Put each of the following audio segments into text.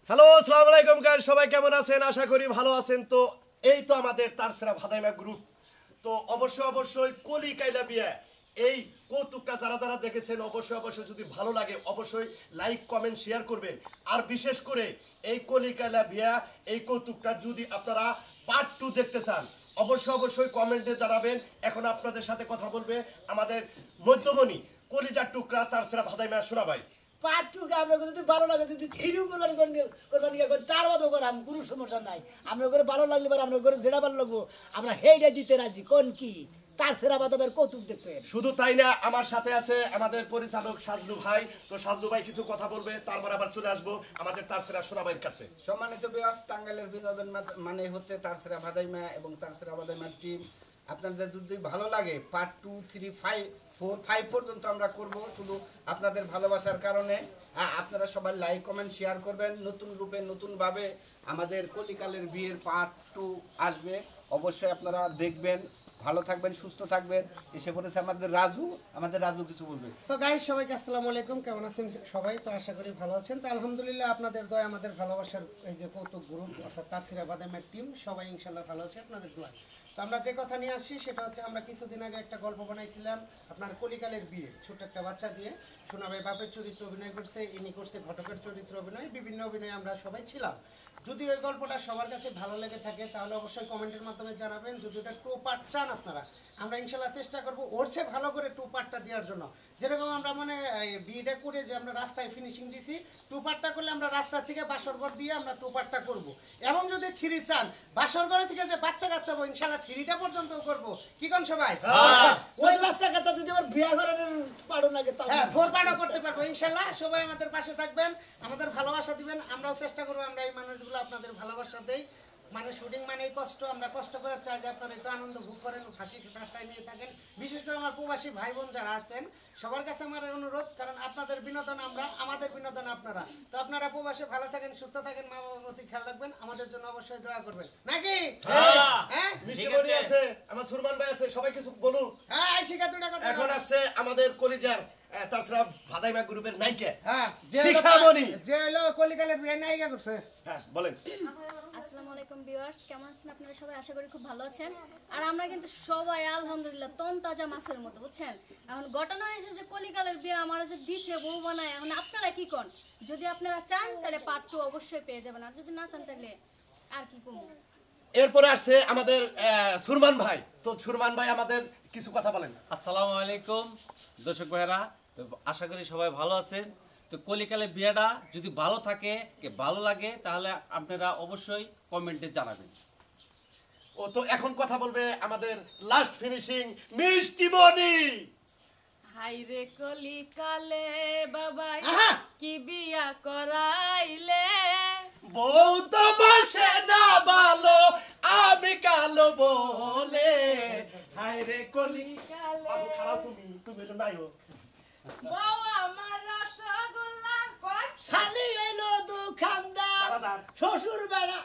Hello আসসালামু আলাইকুম guys, সবাই কেমন আছেন? আশা করি ভালো আছেন। তো এই তো আমাদের তারসেরা ভাদাইমা গ্রুপ। তো অবশ্যই কলি কাইলা বিয়া এই কৌতুকটা যারা যারা দেখেছেন অবশ্যই যদি ভালো লাগে অবশ্যই লাইক কমেন্ট শেয়ার করবেন। আর বিশেষ করে এই কলি কাইলা বিয়া এই কৌতুকটা যদি আপনারা পার্ট 2 দেখতে চান অবশ্যই কমেন্টে জানাবেন। এখন আপনাদের সাথে কথা বলবে আমাদের মধ্যমণি কলিজার টুকরা তারসেরা ভাদাইমা শোনা ভাই। পার্ট টু আমরা যদি ভালো লাগে যদি থ্রিও কোরবানি তার মতো করে আমি কোনো সমস্যা নাই। আমরা করে ভালো লাগলে পরে আমরা করে যেটা ভালো লাগবো আমরা সেইটা দিতে রাজি। কোন কি তার সেরা বাদবের কৌতুক দেখতে শুধু তাই না, আমার সাথে আছে আমাদের পরিচালক সাজলু ভাই। তো সাজলু ভাই কিছু কথা বলবে, তারপর আবার চলে আসবো আমাদের তারসেরা সোনা ভাইয়ের কাছে। সম্মানিত ভিউয়ার্স, টাঙ্গাইলের বিনোদন মানে হচ্ছে তারসেরা ভাদাইমা এবং তারসেরা ভাদাইমার টিম। আপনাদের যদি ভালো লাগে পার্ট 2, 3, 4, 5 পর্যন্ত আমরা করব শুধু আপনাদের ভালোবাসার কারণে। আপনারা সবাই লাইক কমেন্ট শেয়ার করবেন। নতুন রূপে নতুনভাবে আমাদের কলিকালের বিয়ের পার্ট 2 আসবে, অবশ্যই আপনারা দেখবেন। ভালো থাকবেন, সুস্থ থাকবেন। এসে পড়েছে আমাদের রাজু কিছু বলবে। তো গাইস সবাইকে আসসালামু আলাইকুম, কেমন আছেন সবাই? তো আশা করি ভালো আছেন। তো আলহামদুলিল্লাহ আপনাদের দয়া আমাদের ভালোবাসার এই যে কৌতুক গ্রুপ অর্থাৎ তারসিরা ভাদাইমার টিম সবাই ইনশাল্লাহ ভালো আছে আপনাদের দোয়া। তো আমরা যে কথা নিয়ে আসছি সেটা হচ্ছে আমরা কিছুদিন আগে একটা গল্প বানাইছিলাম আপনার কলিকালের বিয়ে, ছোট একটা বাচ্চা দিয়ে। সোনা ভাই বাপের চরিত্র অভিনয় করছে, ইনি করছে ঘটকের চরিত্র অভিনয়, বিভিন্ন অভিনয়ে আমরা সবাই ছিলাম। যদি ওই গল্পটা সবার কাছে ভালো লেগে থাকে তাহলে অবশ্যই কমেন্টের মাধ্যমে জানাবেন। যদি ওটা 2 পার্ট চান আপনারা, আমরা ইনশাল্লাহ চেষ্টা করবো ওর চেয়ে ভালো করে 2 পার্টটা দেওয়ার জন্য। যেরকম আমরা মানে বিয়েটা করে যে আমরা রাস্তায় ফিনিশিং দিছি, 2 পার্টটা করলে আমরা রাস্তা থেকে বাসরঘর দিয়ে আমরা 2 পার্টটা করবো। এবং যদি 3 চান বাসরঘরে থেকে যে বাচ্চা কাচ্চাবো ইনশাল্লাহ 3টা পর্যন্ত করবো। কি কোন সবাই? ওই বাচ্চা কাচ্চা যদি আবার বিয়া করার পারো লাগে হ্যাঁ 4 পার্টও করতে পারবো ইনশাল্লাহ। সবাই আমাদের পাশে থাকবেন, আমাদের ভালোবাসা দিবেন। আমরাও চেষ্টা করবো আমরা এই মানুষগুলো আপনাদের ভালোবাসা দেই। মানে শুটিং মানেই কষ্ট, আমরা কষ্ট করে চাই যে আপনারা একটু আনন্দ ভোগ করেন, হাসি ঠাট্টায় নিয়ে থাকেন। বিশেষ করে আমার প্রবাসী ভাই বোন যারা আছেন সবার কাছে আমার অনুরোধ, কারণ আপনাদের বিনোদন আমরা, আমাদের বিনোদন আপনারা। তো আপনারা প্রবাসে ভালো থাকেন, সুস্থ থাকেন, মা বাবার প্রতি খেয়াল রাখবেন, আমাদের জন্য অবশ্যই দোয়া করবেন নাকি? হ্যাঁ মিষ্টি বনি আছে, আমার সুরমান ভাই আছে, সবাই কিছু বলুন। হ্যাঁ আশিকা দুটা কথা। এখন আসছে আমাদের কলিজার তারসেরা ভাদাইমা গ্রুপের নায়িকা। হ্যাঁ শিখামণি যে হলো কলিকালের বিয়ে নায়িকা করছে। হ্যাঁ বলেন। আসসালামু আলাইকুম ভিউয়ার্স, কেমন আছেন আপনারা সবাই? আশা করি খুব ভালো আছেন। আর আমরা কিন্তু সবাই আলহামদুলিল্লাহ তনতাজা মাছের মতো, বুঝছেন? এখন ঘটনা হয়েছে যে কলিকালের বিয়ে আমার যে দিছে বউ বানায়। এখন আপনারা কি কোন? যদি আপনারা চান তাহলে পার্ট 2 অবশ্যই পেয়ে যাবেন, আর যদি না চান তাহলে আর কি কমু। এরপরে আসছে আমাদের সুরমান ভাই। তো সুরমান ভাই আমাদের কিছু কথা বলেন। আসসালামু আলাইকুম দর্শক ভাইরা, তো আশা করি সবাই ভালো আছেন। তো কলিকালের বিয়েটা যদি ভালো থাকে ভালো লাগে তাহলে আপনারা অবশ্যই কমেন্টে জানাবেন। ও তো এখন কথা বলবে আমাদের লাস্ট ফিনিশিং মিষ্টি বনি। হাই রে কলিকালে বাবাই কি বিয়া করাইলে, বউ তো বাসে না ভালো আমি কালো বলে। হায় রে কলিকালে বাবু খারাপ, তুমি তো নাইও। বউ আমার রসগোল্লা কয় শালি হইলো দোকানদার, শ্বশুর বেড়া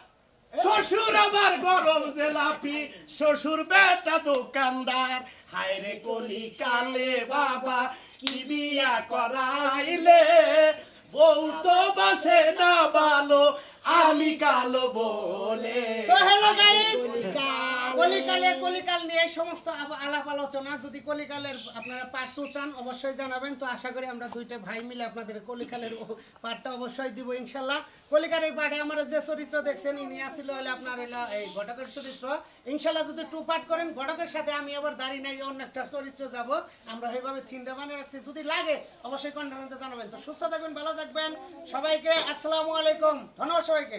শ্বশুর আমার গরম জেলাপি, শ্বশুর বেটা দোকানদার। হায় রে কলিকালে বাবা কি বিয়া করাইলে, বউ তো বাসে না ভালো আমি কালো বলে। তো হ্যালো গাইস, কলিকাল নিয়ে এই সমস্ত আলাপ আলোচনা যদি কলিকালের আপনারা পার্ট 2 চান অবশ্যই জানাবেন। তো আশা করি আমরা দুইটা ভাই মিলে আপনাদের কলিকালের পার্টটা অবশ্যই দিব ইনশাল্লাহ। কলিকালের পার্টে আমার যে চরিত্র দেখছেন ইনি আসছিল হলে আপনার হলো এই ঘটকের চরিত্র। ইনশাল্লাহ যদি 2 পার্ট করেন ঘটকের সাথে আমি আবার দাঁড়িয়ে নাই অন্য একটা চরিত্র যাব। আমরা এইভাবে 3টা বানিয়ে রাখছি, যদি লাগে অবশ্যই কন্টেন্টে জানাবেন। তো সুস্থ থাকবেন, ভালো থাকবেন সবাইকে। আসসালামু আলাইকুম, ধন্যবাদ সবাইকে।